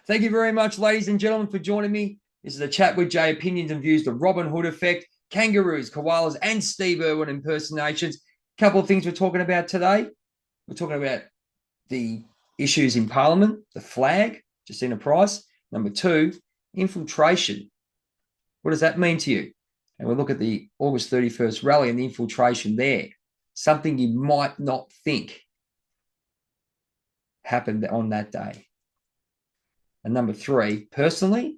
Thank you very much, ladies and gentlemen, for joining me. This is a chat with Jay, opinions and views, the Robin Hood effect, kangaroos, koalas, and Steve Irwin impersonations. A couple of things we're talking about today. We're talking about the issues in Parliament, the flag, Jacinta Price. Number two, infiltration. What does that mean to you? And we'll look at the August 31st rally and the infiltration there. Something you might not think happened on that day. And number three, personally,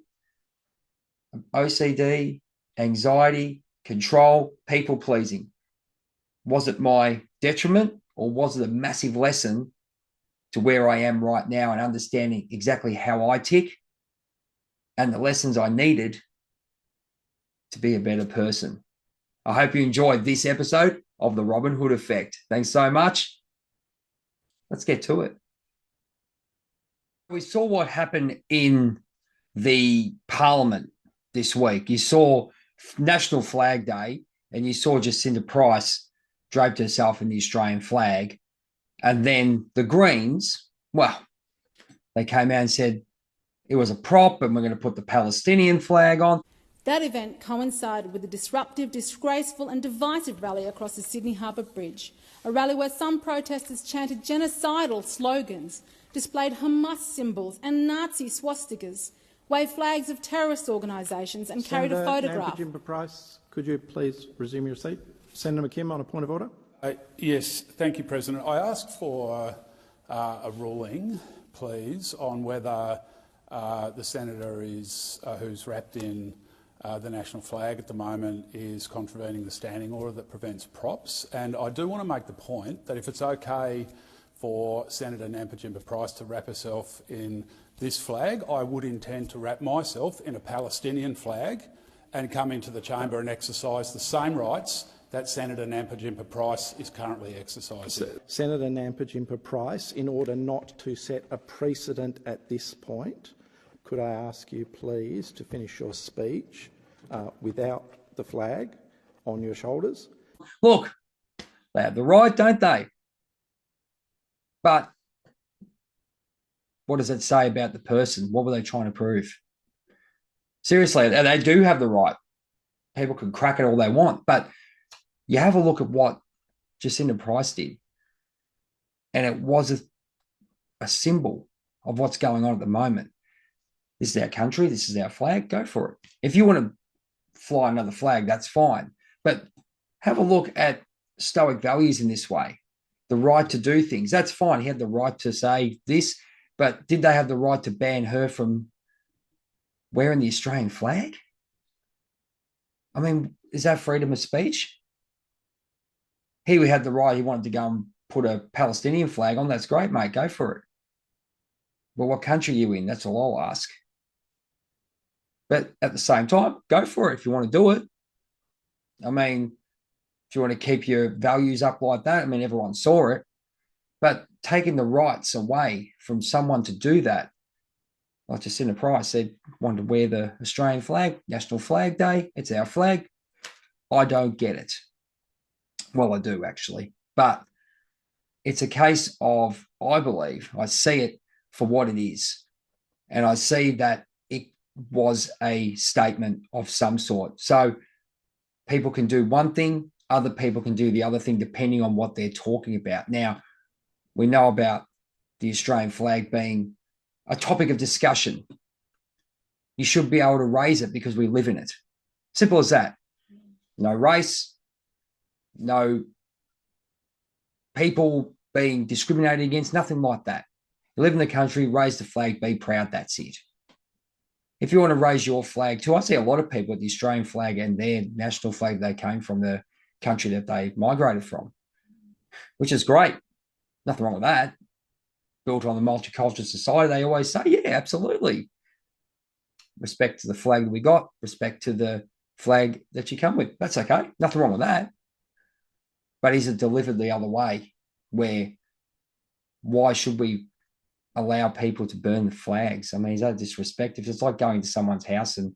OCD, anxiety, control, people pleasing. Was it my detriment or was it a massive lesson to where I am right now and understanding exactly how I tick and the lessons I needed to be a better person? I hope you enjoyed this episode of the Robin Hood Effect. Thanks so much. Let's get to it. We saw what happened in the Parliament this week. You saw National Flag Day and you saw Jacinta Price draped herself in the Australian flag. And then the Greens, well, they came out and said it was a prop and we're going to put the Palestinian flag on. That event coincided with a disruptive, disgraceful and divisive rally across the Sydney Harbour Bridge, a rally where some protesters chanted genocidal slogans, displayed Hamas symbols and Nazi swastikas, waved flags of terrorist organisations and carried a photograph. Senator Price, could you please resume your seat? Senator McKim on a point of order. Yes, thank you, President. I asked for a ruling, please, on whether the senator who's wrapped in the national flag at the moment is contravening the standing order that prevents props. And I do want to make the point that if it's okay for Senator Nampijinpa Price to wrap herself in this flag, I would intend to wrap myself in a Palestinian flag and come into the chamber and exercise the same rights that Senator Nampijinpa Price is currently exercising. Senator Nampijinpa Price, in order not to set a precedent at this point, could I ask you please to finish your speech without the flag on your shoulders? Look, they have the right, don't they? But what does it say about the person? What were they trying to prove? Seriously, they do have the right. People can crack it all they want, but you have a look at what Jacinta Price did, and it was a symbol of what's going on at the moment. This is our country. This is our flag. Go for it. If you want to fly another flag, that's fine. But have a look at Stoic values in this way. The right to do things. That's fine. He had the right to say this, but did they have the right to ban her from wearing the Australian flag? I mean, is that freedom of speech? He had the right. He wanted to go and put a Palestinian flag on. That's great, mate. Go for it. Well, what country are you in? That's all I'll ask. But at the same time, go for it if you want to do it. I mean, if you want to keep your values up like that, I mean, everyone saw it. But taking the rights away from someone to do that, like Jacinta Price said, wanted to wear the Australian flag, National Flag Day, it's our flag. I don't get it. Well, I do, actually. But it's a case of, I believe, I see it for what it is. And I see that it was a statement of some sort. So people can do one thing, other people can do the other thing, depending on what they're talking about. Now, we know about the Australian flag being a topic of discussion. You should be able to raise it because we live in it. Simple as that. No race, no people being discriminated against, nothing like that. You live in the country, raise the flag, be proud, that's it. If you want to raise your flag too, I see a lot of people with the Australian flag and their national flag, they came from the country that they migrated from, which is great. Nothing wrong with that. Built on the multicultural society, they always say, yeah, absolutely. Respect to the flag that we got, respect to the flag that you come with. That's okay. Nothing wrong with that. But is it delivered the other way where why should we allow people to burn the flags? I mean, is that disrespect? If it's like going to someone's house and,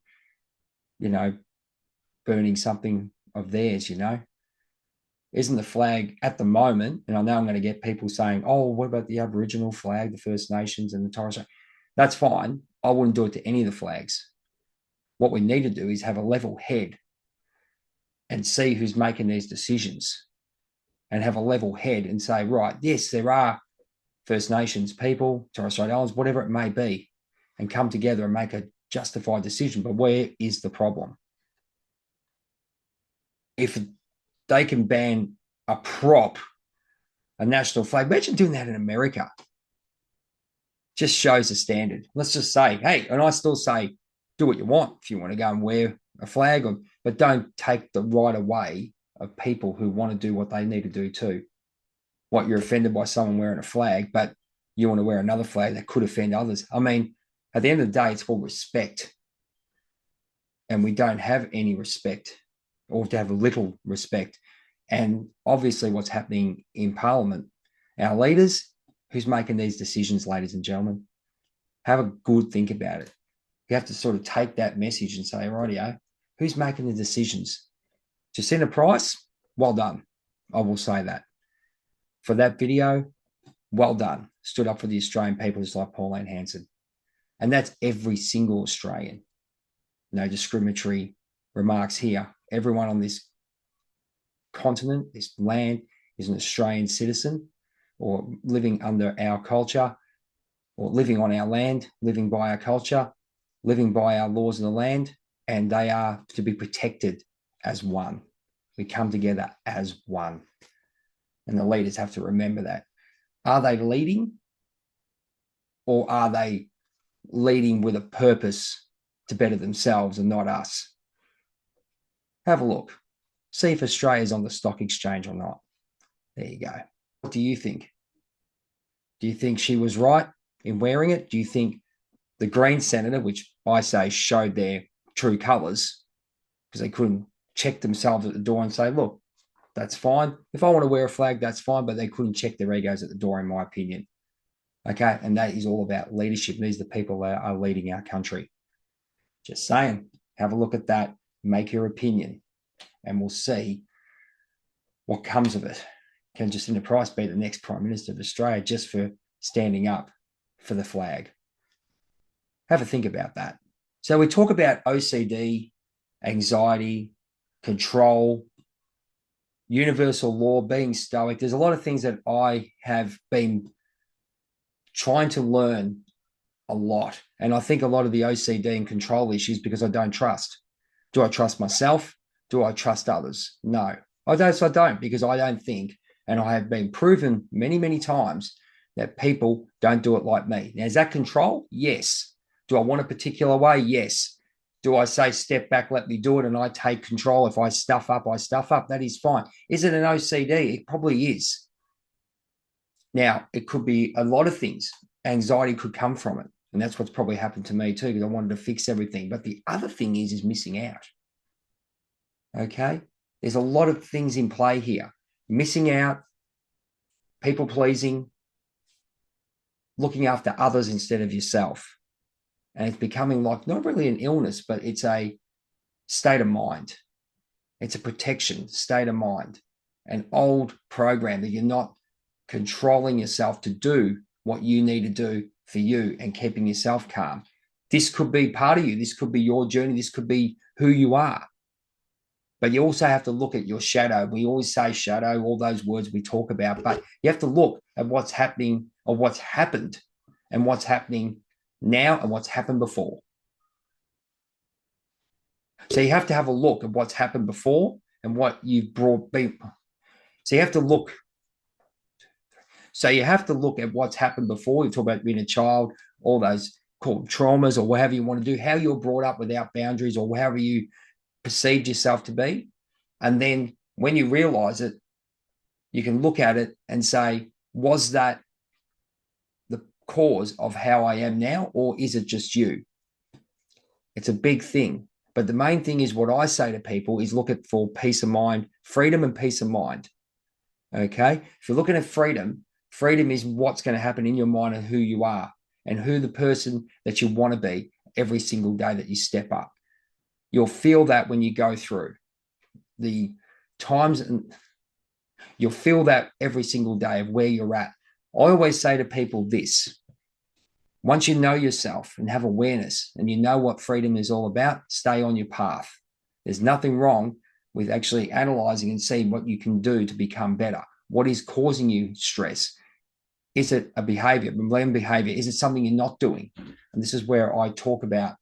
burning something of theirs, isn't the flag at the moment, and I know I'm going to get people saying, oh, what about the Aboriginal flag, the First Nations and the Torres Strait? That's fine. I wouldn't do it to any of the flags. What we need to do is have a level head and see who's making these decisions, and have a level head and say, right, yes, there are First Nations people, Torres Strait Islanders, whatever it may be, and come together and make a justified decision. But where is the problem? If they can ban a prop, a national flag, imagine doing that in America. Just shows the standard. Let's just say, hey, and I still say, do what you want if you want to go and wear a flag, but don't take the right away of people who want to do what they need to do too. What, you're offended by someone wearing a flag, but you want to wear another flag that could offend others. I mean, at the end of the day, it's for respect. And we don't have any respect, or to have little respect. And obviously what's happening in Parliament, our leaders, who's making these decisions, ladies and gentlemen, have a good think about it. You have to sort of take that message and say, rightio, who's making the decisions? Jacinta Price, well done. I will say that. For that video, well done. Stood up for the Australian people, just like Pauline Hanson. And that's every single Australian. No discriminatory remarks here. Everyone on this continent, this land, is an Australian citizen, or living under our culture, or living on our land, living by our culture, living by our laws of the land, and they are to be protected as one. We come together as one. And the leaders have to remember that. Are they leading, or are they leading with a purpose to better themselves and not us? Have a look. See if Australia's on the stock exchange or not. There you go. What do you think? Do you think she was right in wearing it? Do you think the Green senator, which I say showed their true colours, because they couldn't check themselves at the door and say, look, that's fine. If I want to wear a flag, that's fine, but they couldn't check their egos at the door, in my opinion. Okay, and that is all about leadership. These are the people that are leading our country. Just saying, have a look at that, make your opinion, and we'll see what comes of it. Can Jacinta Price be the next Prime Minister of Australia just for standing up for the flag? Have a think about that. So we talk about OCD, anxiety, control, universal law, being stoic. There's a lot of things that I have been trying to learn a lot. And I think a lot of the OCD and control issues because I don't trust. Do I trust myself? Do I trust others? No. I don't, because I don't think, and I have been proven many, many times, that people don't do it like me. Now, is that control? Yes. Do I want a particular way? Yes. Do I say, step back, let me do it, and I take control? If I stuff up, I stuff up. That is fine. Is it an OCD? It probably is. Now, it could be a lot of things. Anxiety could come from it. And that's what's probably happened to me too, because I wanted to fix everything. But the other thing is missing out. Okay? There's a lot of things in play here. Missing out, people pleasing, looking after others instead of yourself. And it's becoming like not really an illness, but it's a state of mind. It's a protection state of mind, an old program that you're not controlling yourself to do what you need to do for you and keeping yourself calm. This could be part of you. This could be your journey. This could be who you are. But you also have to look at your shadow. We always say shadow, all those words we talk about, but you have to look at what's happening, or what's happened, and what's happening now and what's happened before. So you have to have a look at what's happened before and what you've brought. So you have to look. So you have to look at what's happened before. You talk about being a child, all those called traumas, or whatever you want to do, how you're brought up without boundaries, or however you perceived yourself to be. And then when you realize it, you can look at it and say, was that the cause of how I am now, or is it just you? It's a big thing. But the main thing is, what I say to people is look at for peace of mind, freedom and peace of mind. Okay? If you're looking at freedom, freedom is what's going to happen in your mind and who you are and who the person that you want to be every single day that you step up. You'll feel that when you go through the times, and you'll feel that every single day of where you're at. I always say to people this: Once you know yourself and have awareness and you know what freedom is all about, stay on your path. There's nothing wrong with actually analyzing and seeing what you can do to become better. What is causing you stress? Is it a behavior, learned behavior? Is it something you're not doing? And this is where I talk about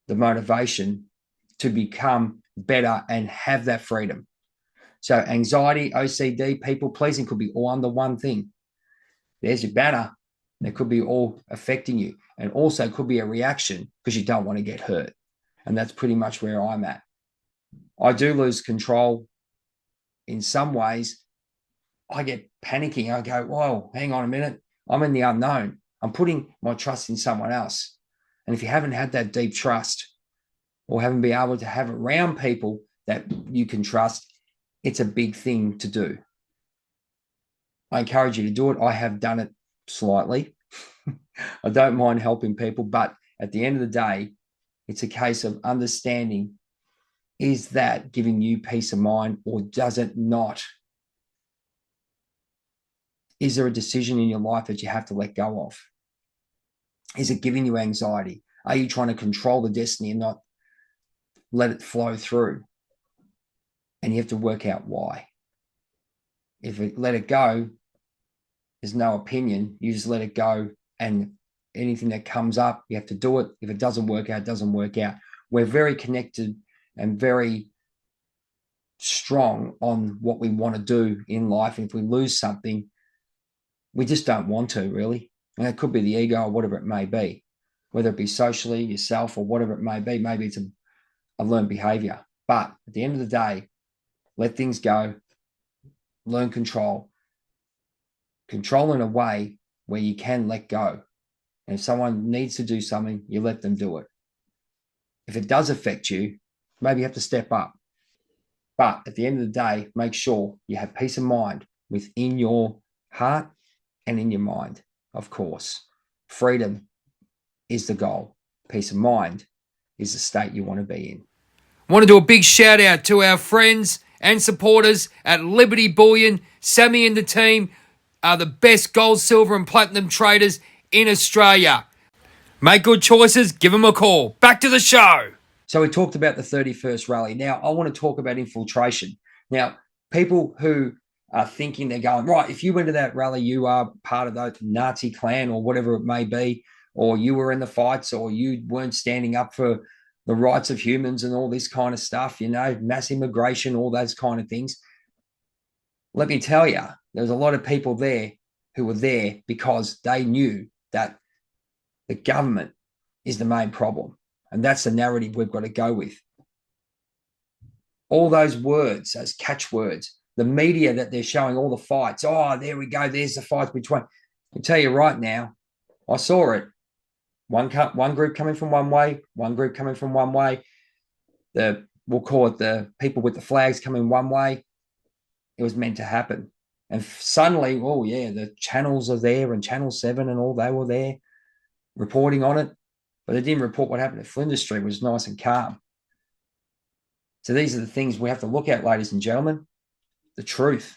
the motivation to become better and have that freedom. So anxiety, OCD, people pleasing could be all under one thing. There's your banner. They could be all affecting you, and also could be a reaction because you don't want to get hurt. And that's pretty much where I'm at. I do lose control in some ways. I get panicking. I go, whoa, hang on a minute. I'm in the unknown. I'm putting my trust in someone else. And if you haven't had that deep trust or haven't been able to have around people that you can trust, it's a big thing to do. I encourage you to do it. I have done it slightly. I don't mind helping people, but at the end of the day, it's a case of understanding, is that giving you peace of mind or does it not? Is there a decision in your life that you have to let go of? Is it giving you anxiety? Are you trying to control the destiny and not let it flow through? And you have to work out why. If you let it go, there's no opinion. You just let it go, and anything that comes up, you have to do it. If it doesn't work out, it doesn't work out. We're very connected and very strong on what we want to do in life. And if we lose something, we just don't want to, really. And it could be the ego or whatever it may be, whether it be socially, yourself, or whatever it may be. Maybe it's a learned behavior. But at the end of the day, let things go, learn control in a way where you can let go. And if someone needs to do something, you let them do it. If it does affect you, maybe you have to step up. But at the end of the day, make sure you have peace of mind within your heart and in your mind, of course. Freedom is the goal. Peace of mind is the state you want to be in. Want to do a big shout out to our friends and supporters at Liberty Bullion. Sammy and the team are the best gold, silver and platinum traders in Australia. Make good choices, give them a call. Back to the show. So we talked about the 31st rally. Now I want to talk about infiltration. Now, people who are thinking, they're going, right, if you went to that rally, you are part of the Nazi clan or whatever it may be, or you were in the fights, or you weren't standing up for the rights of humans and all this kind of stuff, mass immigration, all those kind of things. Let me tell you, there's a lot of people there who were there because they knew that the government is the main problem. And that's the narrative we've got to go with. All those words, those catchwords, the media that they're showing all the fights. Oh, there we go. There's the fights between. I can tell you right now, I saw it. One group coming from one way, one group coming from one way. We'll call it the people with the flags coming one way. It was meant to happen. And suddenly, oh yeah, the channels are there, and Channel 7 and all, they were there reporting on it. But they didn't report what happened at Flinders Street. It was nice and calm. So these are the things we have to look at, ladies and gentlemen. The truth.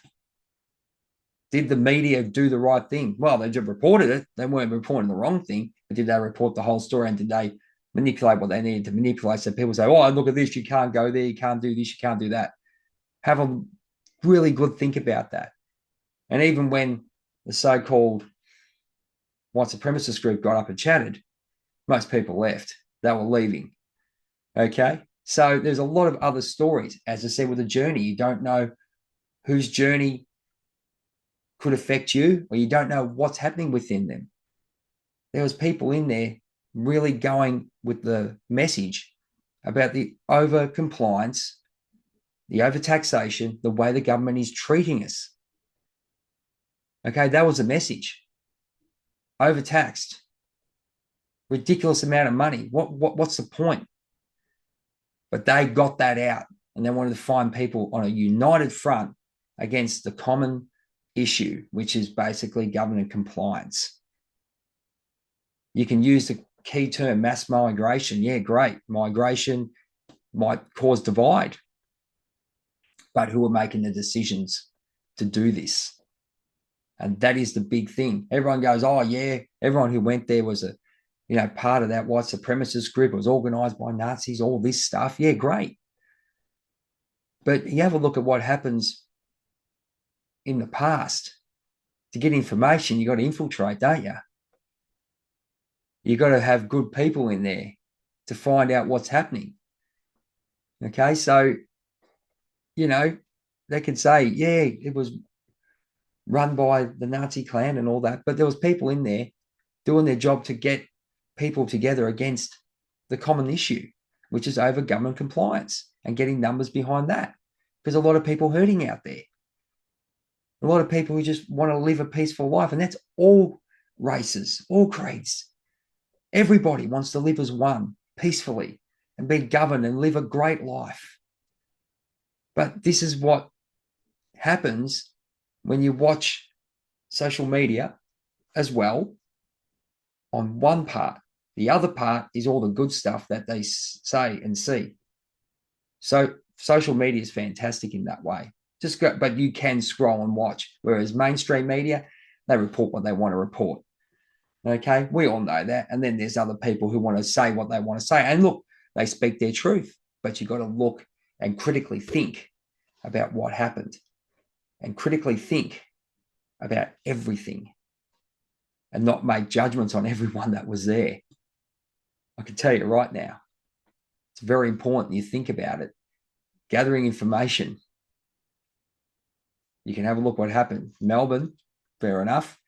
Did the media do the right thing? Well, they just reported it. They weren't reporting the wrong thing. But did they report the whole story? And did they manipulate what they needed to manipulate? So people say, oh, look at this. You can't go there. You can't do this. You can't do that. Have a really good think about that. And even when the so-called white supremacist group got up and chatted, most people left. They were leaving. Okay? So there's a lot of other stories. As I said, with a journey, you don't know whose journey could affect you, or you don't know what's happening within them. There was people in there really going with the message about the over-compliance, the over-taxation, the way the government is treating us. Okay, that was a message. Overtaxed. Ridiculous amount of money. What's the point? But they got that out, and they wanted to find people on a united front against the common issue, which is basically government compliance. You can use the key term mass migration. Yeah, great. Migration might cause divide. But who are making the decisions to do this? And that is the big thing. Everyone goes, oh, yeah, everyone who went there was part of that white supremacist group. It was organised by Nazis, all this stuff. Yeah, great. But you have a look at what happens in the past. To get information, you got to infiltrate, don't you? You got to have good people in there to find out what's happening. Okay, so, they can say, yeah, it was run by the Nazi clan and all that, but there was people in there doing their job to get people together against the common issue, which is over government compliance and getting numbers behind that. Because a lot of people hurting out there. A lot of people who just want to live a peaceful life, and that's all races, all creeds. Everybody wants to live as one, peacefully, and be governed and live a great life. But this is what happens when you watch social media as well on one part. The other part is all the good stuff that they say and see. So social media is fantastic in that way. But you can scroll and watch, whereas mainstream media, they report what they want to report. Okay, we all know that. And then there's other people who want to say what they want to say. And look, they speak their truth, but you've got to look and critically think about what happened and critically think about everything and not make judgments on everyone that was there. I can tell you right now, it's very important you think about it. Gathering information. You can have a look what happened. Melbourne, fair enough.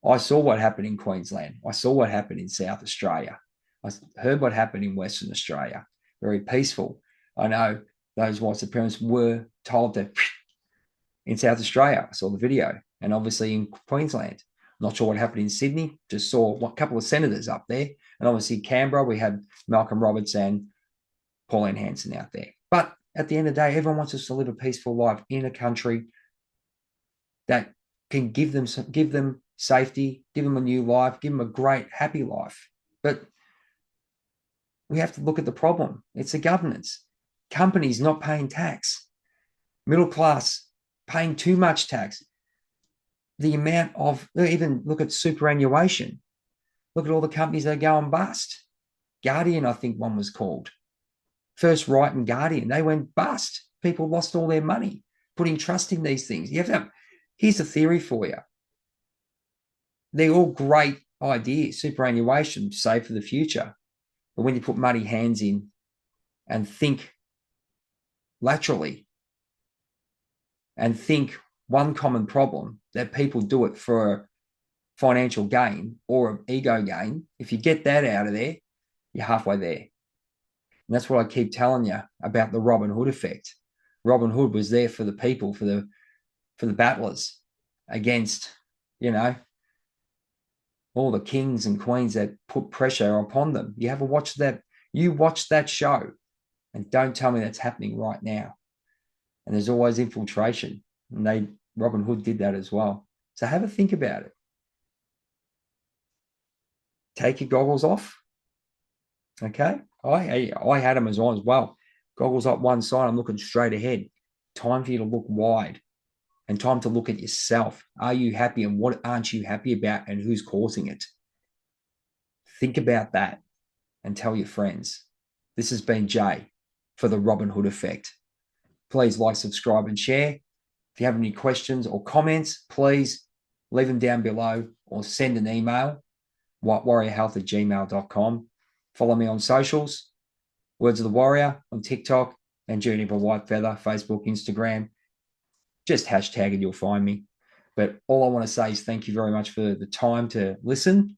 I saw what happened in Queensland. I saw what happened in South Australia. I heard what happened in Western Australia. Very peaceful. I know those white supremacists were told that in South Australia. I saw the video. And obviously in Queensland. Not sure what happened in Sydney. Just saw a couple of senators up there. And obviously Canberra, we had Malcolm Roberts and Pauline Hanson out there. But at the end of the day, everyone wants us to live a peaceful life in a country that can give them safety, give them a new life, give them a great, happy life. But we have to look at the problem. It's the governance. Companies not paying tax. Middle class paying too much tax. The amount of, even look at superannuation. Look at all the companies that are going bust. Guardian, I think one was called. First Right and Guardian, they went bust. People lost all their money putting trust in these things. You have to have, here's a theory for you. They're all great ideas. Superannuation, save for the future. But when you put muddy hands in and think laterally and think one common problem, that people do it for financial gain or an ego gain, if you get that out of there, you're halfway there. And that's what I keep telling you about the Robin Hood effect. Robin Hood was there for the people, for the battlers against, all the kings and queens that put pressure upon them. You haven't watched that. You watch that show and don't tell me that's happening right now. And there's always infiltration. And Robin Hood did that as well. So have a think about it. Take your goggles off. Okay. I had them on as well. Goggles up one side. I'm looking straight ahead. Time for you to look wide and time to look at yourself. Are you happy and what aren't you happy about and who's causing it? Think about that and tell your friends. This has been Jay for the Robin Hood Effect. Please like, subscribe and share. If you have any questions or comments, please leave them down below or send an email, whitewarriorhealth@gmail.com. Follow me on socials, Words of the Warrior on TikTok and Journey of a Whitefeather, Facebook, Instagram. Just hashtag and you'll find me. But all I want to say is thank you very much for the time to listen.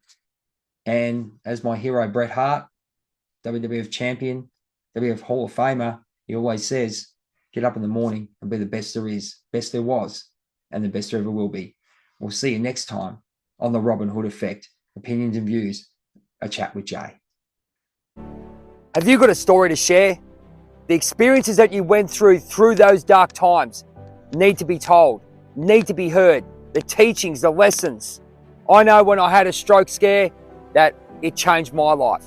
And as my hero, Bret Hart, WWF champion, WWF Hall of Famer, he always says, get up in the morning and be the best there is, best there was, and the best there ever will be. We'll see you next time on the Robin Hood Effect. Opinions and views, a chat with Jay. Have you got a story to share? The experiences that you went through those dark times need to be told, need to be heard. The teachings, the lessons. I know when I had a stroke scare that it changed my life.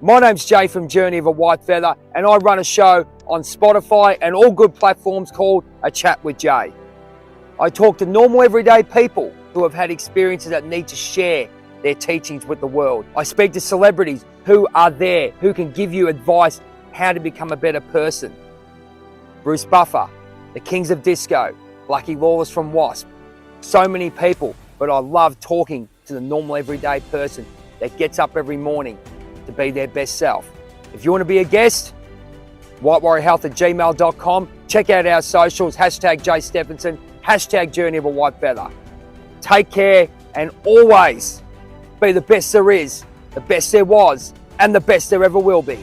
My name's Jay from Journey of a Whitefeather, and I run a show on Spotify and all good platforms called A Chat with Jay. I talk to normal everyday people who have had experiences that need to share their teachings with the world. I speak to celebrities who are there, who can give you advice how to become a better person. Bruce Buffer, the Kings of Disco, Lucky Lawless from Wasp. So many people, but I love talking to the normal everyday person that gets up every morning to be their best self. If you want to be a guest, whitewarriorhealth@gmail.com. Check out our socials, hashtag Jay Stefanson, hashtag Journey of a Whitefeather. Take care and always be the best there is, the best there was, and the best there ever will be.